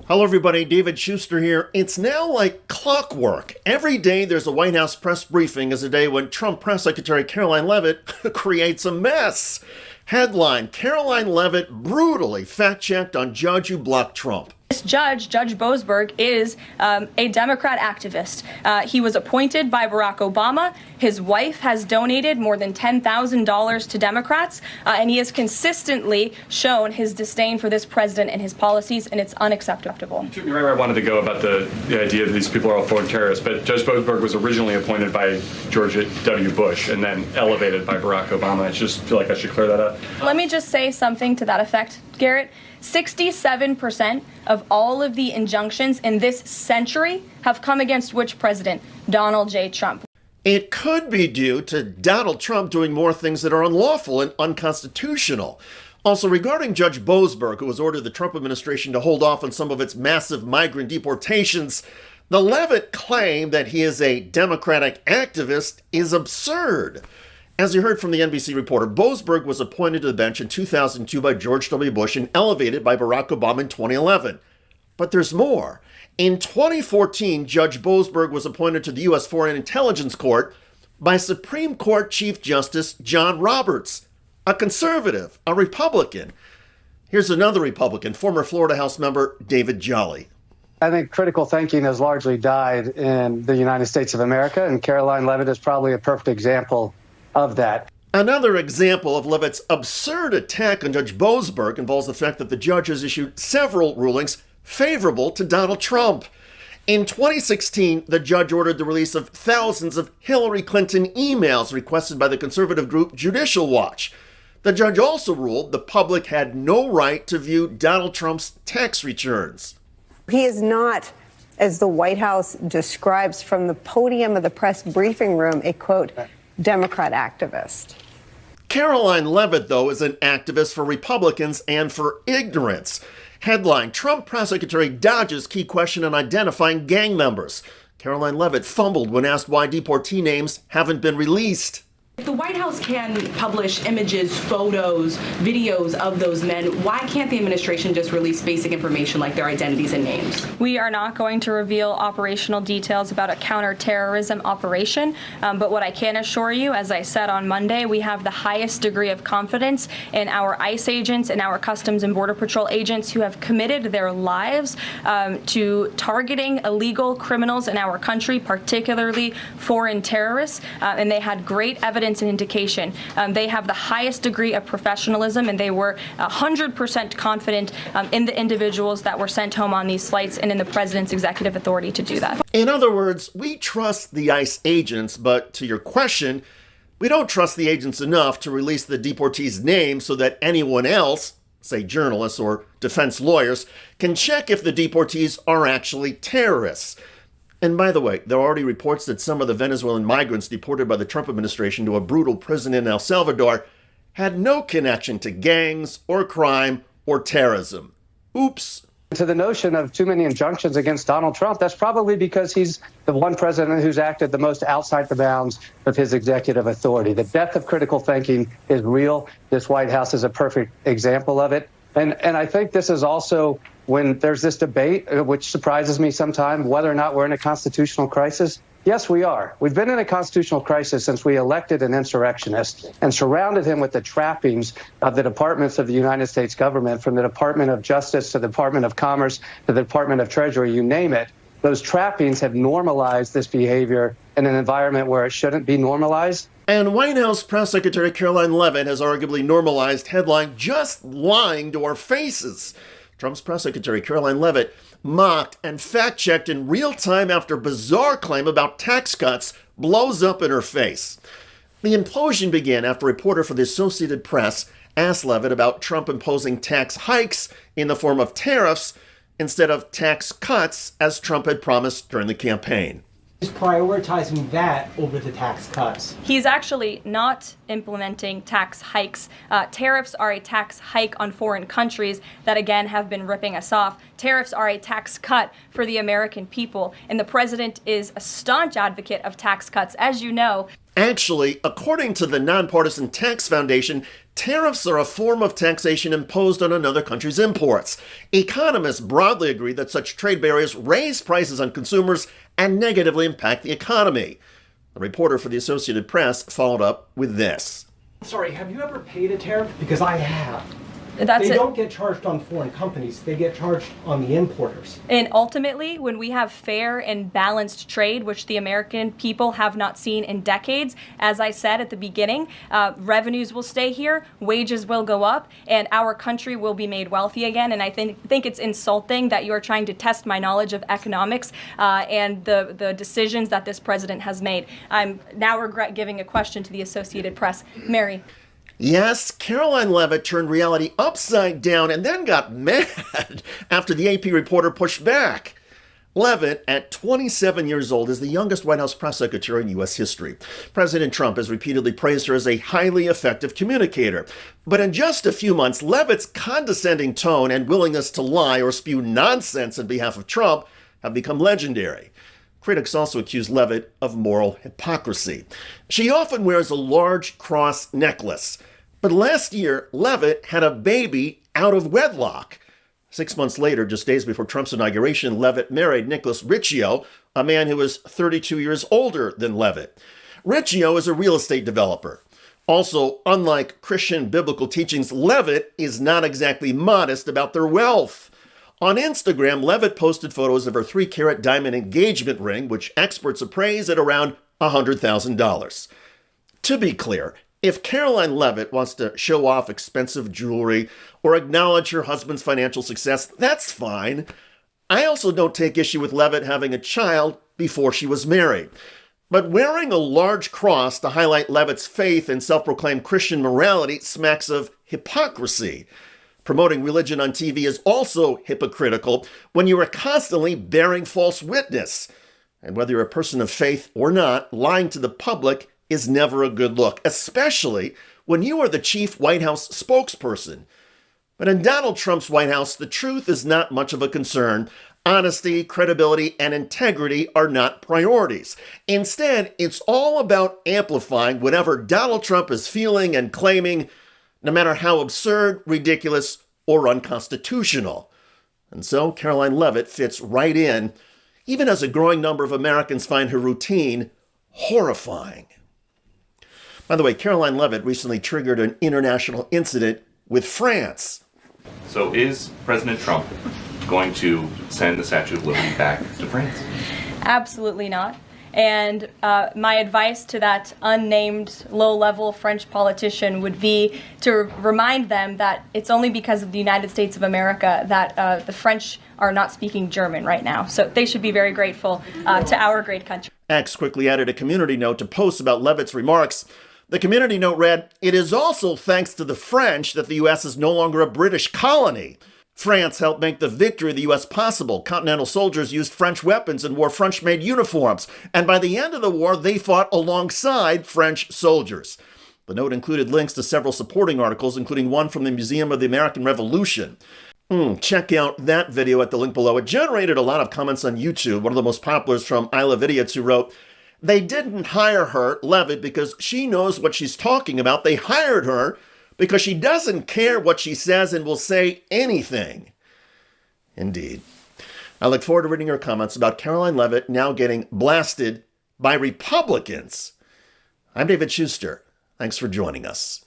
Hello everybody, David Schuster here. It's now like clockwork. Every day there's a White House press briefing is a day when Trump Press Secretary Karoline Leavitt creates a mess. Headline, Karoline Leavitt brutally fact-checked on judge who blocked Trump. This judge, Judge Boseberg, is a Democrat activist. He was appointed by Barack Obama. His wife has donated more than $10,000 to Democrats, and he has consistently shown his disdain for this president and his policies, and it's unacceptable. You took me right where I wanted to go about the idea that these people are all foreign terrorists, but Judge Boseberg was originally appointed by George W. Bush and then elevated by Barack Obama. I just feel like I should clear that up. Let me just say something to that effect, Garrett. 67% of all of the injunctions in this century have come against which president? Donald J. Trump. It could be due to Donald Trump doing more things that are unlawful and unconstitutional. Also, regarding Judge Boseberg, who has ordered the Trump administration to hold off on some of its massive migrant deportations, the Levitt claim that he is a Democratic activist is absurd. As you heard from the NBC reporter, Boseberg was appointed to the bench in 2002 by George W. Bush and elevated by Barack Obama in 2011. But there's more. In 2014, Judge Boseberg was appointed to the U.S. Foreign Intelligence Court by Supreme Court Chief Justice John Roberts, a conservative, a Republican. Here's another Republican, former Florida House member David Jolly. I think critical thinking has largely died in the United States of America, and Karoline Leavitt is probably a perfect example of that. Another example of Levitt's absurd attack on Judge Boseberg involves the fact that the judge has issued several rulings favorable to Donald Trump. In 2016, the judge ordered the release of thousands of Hillary Clinton emails requested by the conservative group Judicial Watch. The judge also ruled the public had no right to view Donald Trump's tax returns. He is not, as the White House describes from the podium of the press briefing room, a, quote, Democrat activist. Karoline Leavitt, though, is an activist for Republicans and for ignorance. Headline, Trump press secretary dodges key question on identifying gang members. Karoline Leavitt fumbled when asked why deportee names haven't been released. If the White House can publish images, photos, videos of those men, why can't the administration just release basic information like their identities and names? We are not going to reveal operational details about a counterterrorism operation, but what I can assure you, as I said on Monday, we have the highest degree of confidence in our ICE agents and our Customs and Border Patrol agents who have committed their lives to targeting illegal criminals in our country, particularly foreign terrorists, and they had great evidence and indication. They have the highest degree of professionalism, and they were 100% confident in the individuals that were sent home on these flights and in the president's executive authority to do that. In other words, we trust the ICE agents, but to your question, we don't trust the agents enough to release the deportees' names so that anyone else, say journalists or defense lawyers, can check if the deportees are actually terrorists. And by the way, there are already reports that some of the Venezuelan migrants deported by the Trump administration to a brutal prison in El Salvador had no connection to gangs or crime or terrorism. Oops. To the notion of too many injunctions against Donald Trump, that's probably because he's the one president who's acted the most outside the bounds of his executive authority. The death of critical thinking is real. This White House is a perfect example of it. And I think this is also when there's this debate, which surprises me sometimes, whether or not we're in a constitutional crisis. Yes, we are. We've been in a constitutional crisis since we elected an insurrectionist and surrounded him with the trappings of the departments of the United States government, from the Department of Justice to the Department of Commerce to the Department of Treasury, you name it. Those trappings have normalized this behavior in an environment where it shouldn't be normalized. And White House Press Secretary Karoline Leavitt has arguably normalized headline just lying to our faces. Trump's press secretary Karoline Leavitt mocked and fact-checked in real time after bizarre claim about tax cuts blows up in her face. The implosion began after a reporter for the Associated Press asked Leavitt about Trump imposing tax hikes in the form of tariffs instead of tax cuts as Trump had promised during the campaign. He's prioritizing that over the tax cuts. He's actually not implementing tax hikes. Tariffs are a tax hike on foreign countries that, again, have been ripping us off. Tariffs are a tax cut for the American people, and the president is a staunch advocate of tax cuts, as you know. Actually, according to the Nonpartisan Tax Foundation, Tariffs are a form of taxation imposed on another country's imports. Economists broadly agree that such trade barriers raise prices on consumers and negatively impact the economy. A reporter for the Associated Press followed up with this. Sorry, have you ever paid a tariff? Because I have. They don't get charged on foreign companies. They get charged on the importers. And ultimately, when we have fair and balanced trade, which the American people have not seen in decades, as I said at the beginning, revenues will stay here, wages will go up, and our country will be made wealthy again. And I think it's insulting that you are trying to test my knowledge of economics and the decisions that this president has made. I'm now regret giving a question to the Associated Press. Mary. Yes, Karoline Leavitt turned reality upside down and then got mad after the AP reporter pushed back. Levitt, at 27 years old, is the youngest White House press secretary in U.S. history. President Trump has repeatedly praised her as a highly effective communicator. But in just a few months, Levitt's condescending tone and willingness to lie or spew nonsense on behalf of Trump have become legendary. Critics also accuse Levitt of moral hypocrisy. She often wears a large cross necklace. But last year, Levitt had a baby out of wedlock. 6 months later, just days before Trump's inauguration, Levitt married Nicholas Riccio, a man who was 32 years older than Levitt. Riccio is a real estate developer. Also, unlike Christian biblical teachings, Levitt is not exactly modest about their wealth. On Instagram, Levitt posted photos of her 3-carat diamond engagement ring, which experts appraise at around $100,000. To be clear, if Karoline Leavitt wants to show off expensive jewelry or acknowledge her husband's financial success, that's fine. I also don't take issue with Leavitt having a child before she was married. But wearing a large cross to highlight Leavitt's faith and self-proclaimed Christian morality smacks of hypocrisy. Promoting religion on TV is also hypocritical when you are constantly bearing false witness. And whether you're a person of faith or not, lying to the public is never a good look, especially when you are the chief White House spokesperson. But in Donald Trump's White House, the truth is not much of a concern. Honesty, credibility, and integrity are not priorities. Instead, it's all about amplifying whatever Donald Trump is feeling and claiming, no matter how absurd, ridiculous, or unconstitutional. And so Karoline Leavitt fits right in, even as a growing number of Americans find her routine horrifying. By the way, Karoline Leavitt recently triggered an international incident with France. So is President Trump going to send the Statue of Liberty back to France? Absolutely not. And my advice to that unnamed low-level French politician would be to remind them that it's only because of the United States of America that the French are not speaking German right now. So they should be very grateful to our great country. X quickly added a community note to posts about Leavitt's remarks. The community note read, "It is also thanks to the French that the U.S. is no longer a British colony. France helped make the victory of the U.S. possible. Continental soldiers used French weapons and wore French-made uniforms. And by the end of the war, they fought alongside French soldiers." The note included links to several supporting articles, including one from the Museum of the American Revolution. Check out that video at the link below. It generated a lot of comments on YouTube. One of the most popular is from Leavitt, who wrote, "They didn't hire her, Levitt, because she knows what she's talking about. They hired her because she doesn't care what she says and will say anything." Indeed. I look forward to reading your comments about Karoline Leavitt now getting blasted by Republicans. I'm David Schuster. Thanks for joining us.